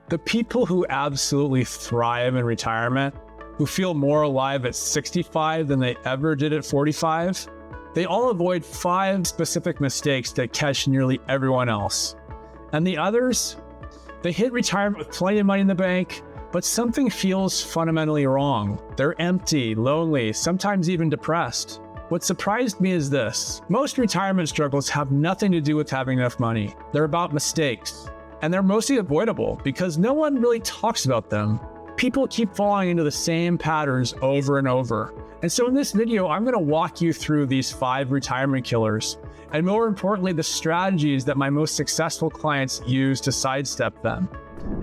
The people who absolutely thrive in retirement, who feel more alive at 65 than they ever did at 45, they all avoid 5 specific mistakes that catch nearly everyone else. And the others, they hit retirement with plenty of money in the bank, but something feels fundamentally wrong. They're empty, lonely, sometimes even depressed. What surprised me is this: most retirement struggles have nothing to do with having enough money. They're about mistakes. And they're mostly avoidable because no one really talks about them. People keep falling into the same patterns over and over. And so in this video, I'm going to walk you through these 5 retirement killers, and more importantly, the strategies that my most successful clients use to sidestep them.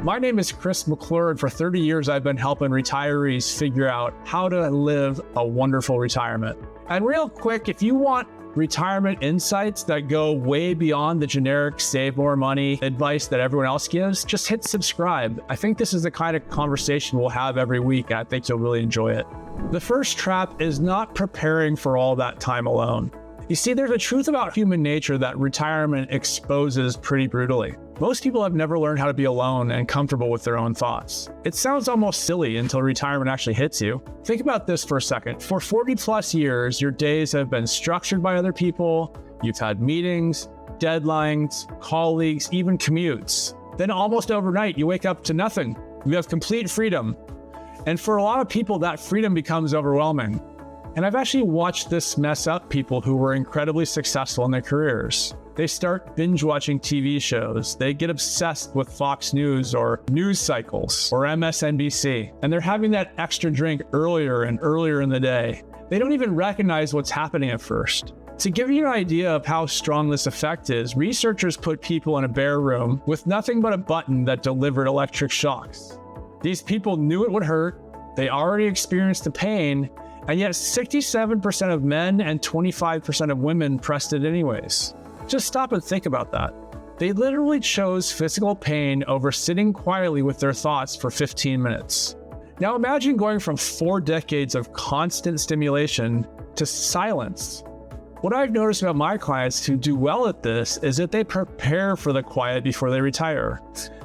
My name is Chris McClure, and for 30 years, I've been helping retirees figure out how to live a wonderful retirement. And real quick, if you want retirement insights that go way beyond the generic save more money advice that everyone else gives, just hit subscribe. I think this is the kind of conversation we'll have every week, and I think you'll really enjoy it. The first trap is not preparing for all that time alone. You see, there's a truth about human nature that retirement exposes pretty brutally. Most people have never learned how to be alone and comfortable with their own thoughts. It sounds almost silly until retirement actually hits you. Think about this for a second. For 40 plus years, your days have been structured by other people. You've had meetings, deadlines, colleagues, even commutes. Then almost overnight, you wake up to nothing. You have complete freedom. And for a lot of people, that freedom becomes overwhelming. And I've actually watched this mess up people who were incredibly successful in their careers. They start binge watching TV shows. They get obsessed with Fox News or news cycles or MSNBC. And they're having that extra drink earlier and earlier in the day. They don't even recognize what's happening at first. To give you an idea of how strong this effect is, researchers put people in a bare room with nothing but a button that delivered electric shocks. These people knew it would hurt. They already experienced the pain. And yet 67% of men and 25% of women pressed it anyways. Just stop and think about that. They literally chose physical pain over sitting quietly with their thoughts for 15 minutes. Now imagine going from 4 decades of constant stimulation to silence. What I've noticed about my clients who do well at this is that they prepare for the quiet before they retire.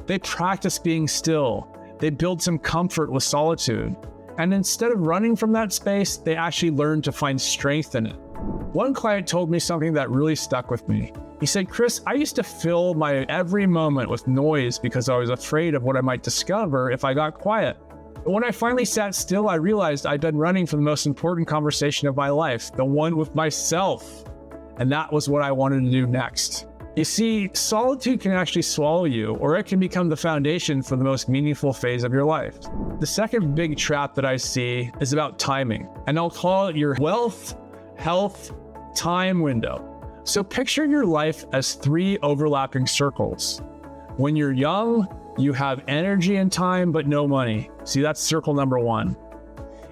They practice being still. They build some comfort with solitude. And instead of running from that space, they actually learn to find strength in it. One client told me something that really stuck with me. He said, "Chris, I used to fill my every moment with noise because I was afraid of what I might discover if I got quiet. But when I finally sat still, I realized I'd been running from the most important conversation of my life, the one with myself. And that was what I wanted to do next." You see, solitude can actually swallow you, or it can become the foundation for the most meaningful phase of your life. The second big trap that I see is about timing, and I'll call it your wealth, health, time window. So picture your life as 3 overlapping circles. When you're young, you have energy and time, but no money. See, that's circle number 1.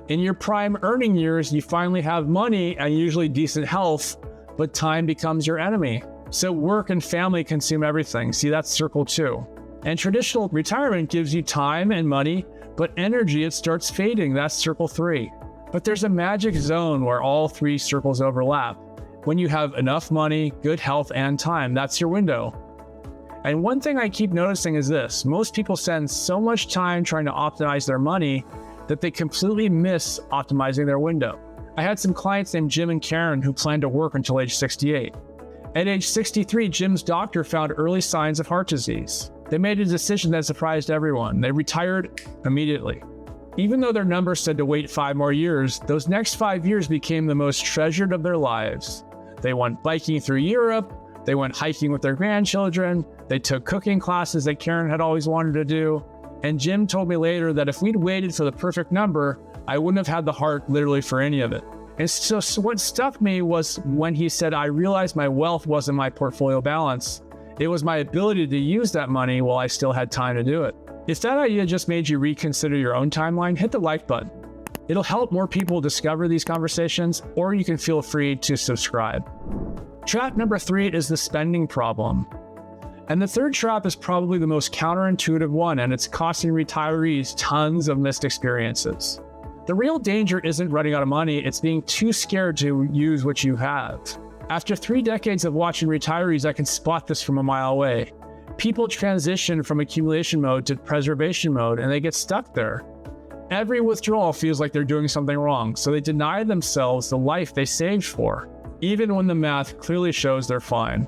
In your prime earning years, you finally have money and usually decent health, but time becomes your enemy. So work and family consume everything. See, that's circle 2. And traditional retirement gives you time and money, but energy, it starts fading. That's circle 3. But there's a magic zone where all 3 circles overlap. When you have enough money, good health, and time, that's your window. And one thing I keep noticing is this: most people spend so much time trying to optimize their money that they completely miss optimizing their window. I had some clients named Jim and Karen who planned to work until age 68. At age 63, Jim's doctor found early signs of heart disease. They made a decision that surprised everyone. They retired immediately. Even though their numbers said to wait 5 more years, those next 5 years became the most treasured of their lives. They went biking through Europe. They went hiking with their grandchildren. They took cooking classes that Karen had always wanted to do. And Jim told me later that if we'd waited for the perfect number, I wouldn't have had the heart literally for any of it. And so what stuck me was when he said, "I realized my wealth wasn't my portfolio balance. It was my ability to use that money while I still had time to do it." If that idea just made you reconsider your own timeline, hit the like button. It'll help more people discover these conversations, or you can feel free to subscribe. Trap number 3 is the spending problem. And the third trap is probably the most counterintuitive one, and it's costing retirees tons of missed experiences. The real danger isn't running out of money, it's being too scared to use what you have. After 3 decades of watching retirees, I can spot this from a mile away. People transition from accumulation mode to preservation mode and they get stuck there. Every withdrawal feels like they're doing something wrong, so they deny themselves the life they saved for, even when the math clearly shows they're fine.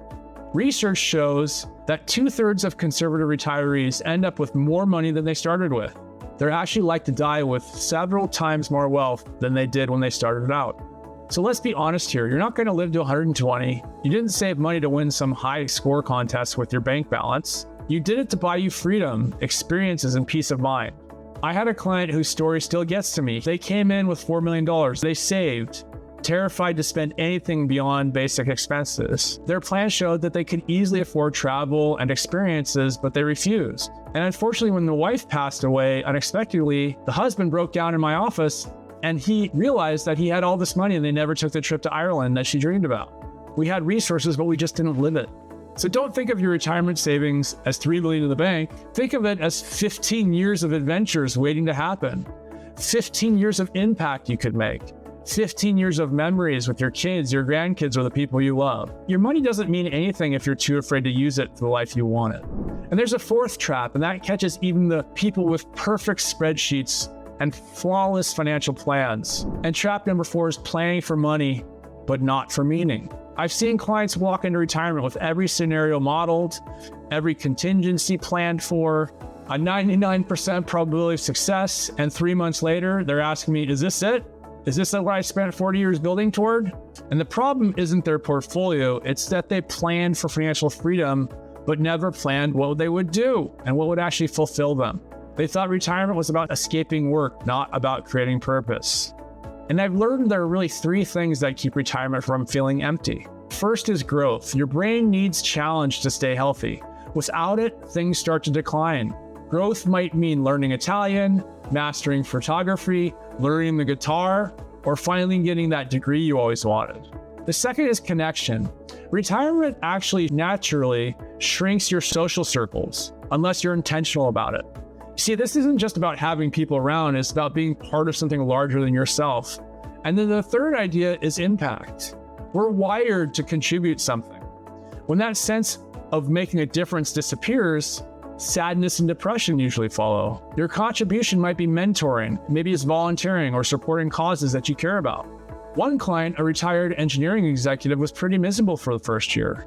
Research shows that 2/3 of conservative retirees end up with more money than they started with. They're actually like to die with several times more wealth than they did when they started out. So let's be honest here, you're not going to live to 120. You didn't save money to win some high score contest with your bank balance. You did it to buy you freedom, experiences, and peace of mind. I had a client whose story still gets to me. They came in with $4 million. They saved, terrified to spend anything beyond basic expenses. Their plan showed that they could easily afford travel and experiences, but they refused. And unfortunately, when the wife passed away unexpectedly, the husband broke down in my office and he realized that he had all this money and they never took the trip to Ireland that she dreamed about. We had resources, but we just didn't live it. So don't think of your retirement savings as $3 million in the bank. Think of it as 15 years of adventures waiting to happen. 15 years of impact you could make. 15 years of memories with your kids, your grandkids, or the people you love. Your money doesn't mean anything if you're too afraid to use it for the life you want it. And there's a fourth trap, and that catches even the people with perfect spreadsheets and flawless financial plans. And trap number 4 is planning for money, but not for meaning. I've seen clients walk into retirement with every scenario modeled, every contingency planned for, a 99% probability of success, and 3 months later, they're asking me, is this it? Is this what I spent 40 years building toward? And the problem isn't their portfolio, it's that they planned for financial freedom, but never planned what they would do and what would actually fulfill them. They thought retirement was about escaping work, not about creating purpose. And I've learned there are really 3 things that keep retirement from feeling empty. First is growth. Your brain needs challenge to stay healthy. Without it, things start to decline. Growth might mean learning Italian, mastering photography, learning the guitar, or finally getting that degree you always wanted. The second is connection. Retirement actually naturally shrinks your social circles, unless you're intentional about it. See, this isn't just about having people around, it's about being part of something larger than yourself. And then the third idea is impact. We're wired to contribute something. When that sense of making a difference disappears, sadness and depression usually follow. Your contribution might be mentoring, maybe it's volunteering or supporting causes that you care about. One client, a retired engineering executive, was pretty miserable for the first year.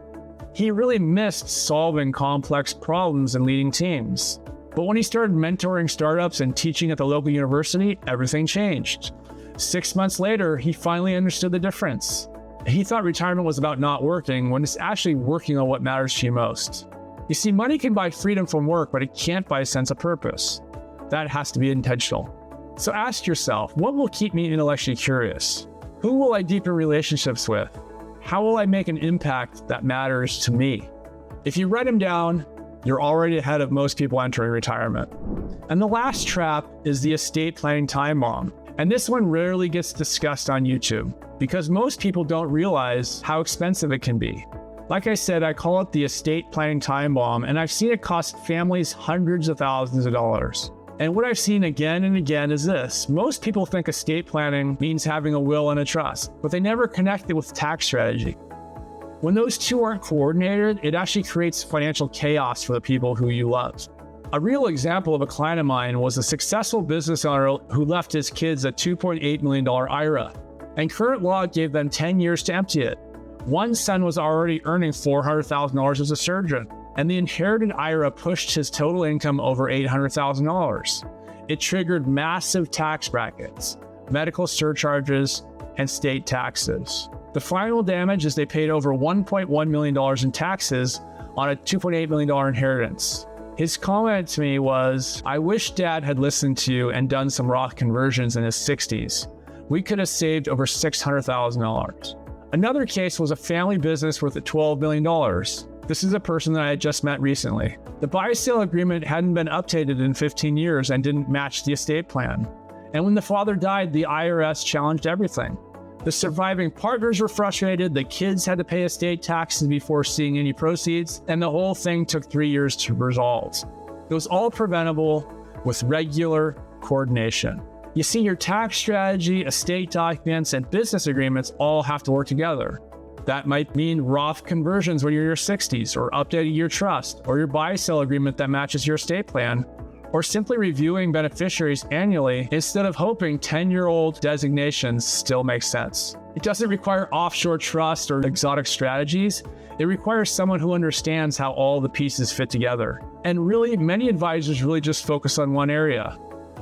He really missed solving complex problems and leading teams. But when he started mentoring startups and teaching at the local university, everything changed. 6 months later, he finally understood the difference. He thought retirement was about not working when it's actually working on what matters to you most. You see, money can buy freedom from work, but it can't buy a sense of purpose. That has to be intentional. So ask yourself, what will keep me intellectually curious? Who will I deepen relationships with? How will I make an impact that matters to me? If you write them down, you're already ahead of most people entering retirement. And the last trap is the estate planning time bomb. And this one rarely gets discussed on YouTube because most people don't realize how expensive it can be. Like I said, I call it the estate planning time bomb, and I've seen it cost families hundreds of thousands of dollars. And what I've seen again and again is this. Most people think estate planning means having a will and a trust, but they never connect it with tax strategy. When those two aren't coordinated, it actually creates financial chaos for the people who you love. A real example of a client of mine was a successful business owner who left his kids a $2.8 million IRA, and current law gave them 10 years to empty it. One son was already earning $400,000 as a surgeon, and the inherited IRA pushed his total income over $800,000. It triggered massive tax brackets, medical surcharges, and state taxes. The final damage is they paid over $1.1 million in taxes on a $2.8 million inheritance. His comment to me was, "I wish Dad had listened to you and done some Roth conversions in his 60s. We could have saved over $600,000. Another case was a family business worth $12 million. This is a person that I had just met recently. The buy-sale agreement hadn't been updated in 15 years and didn't match the estate plan. And when the father died, the IRS challenged everything. The surviving partners were frustrated, the kids had to pay estate taxes before seeing any proceeds, and the whole thing took 3 years to resolve. It was all preventable with regular coordination. You see, your tax strategy, estate documents, and business agreements all have to work together. That might mean Roth conversions when you're in your 60s, or updating your trust, or your buy-sell agreement that matches your estate plan, or simply reviewing beneficiaries annually instead of hoping 10-year-old designations still make sense. It doesn't require offshore trust or exotic strategies. It requires someone who understands how all the pieces fit together. And really, many advisors really just focus on one area,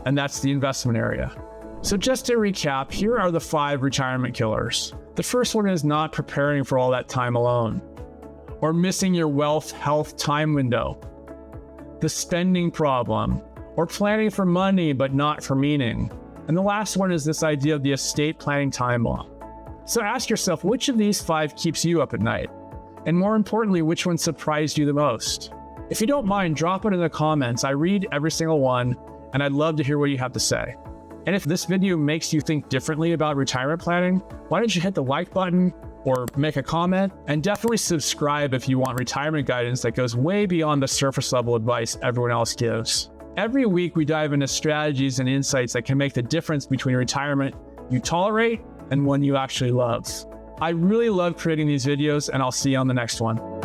and that's the investment area. So just to recap, here are the 5 retirement killers. The first one is not preparing for all that time alone, or missing your wealth, health, time window. The spending problem, or planning for money but not for meaning. And the last one is this idea of the estate planning time bomb. So ask yourself, which of these 5 keeps you up at night? And more importantly, which one surprised you the most? If you don't mind, drop it in the comments. I read every single one, and I'd love to hear what you have to say. And if this video makes you think differently about retirement planning, why don't you hit the like button or make a comment, and definitely subscribe if you want retirement guidance that goes way beyond the surface level advice everyone else gives. Every week we dive into strategies and insights that can make the difference between retirement you tolerate and one you actually love. I really love creating these videos, and I'll see you on the next one.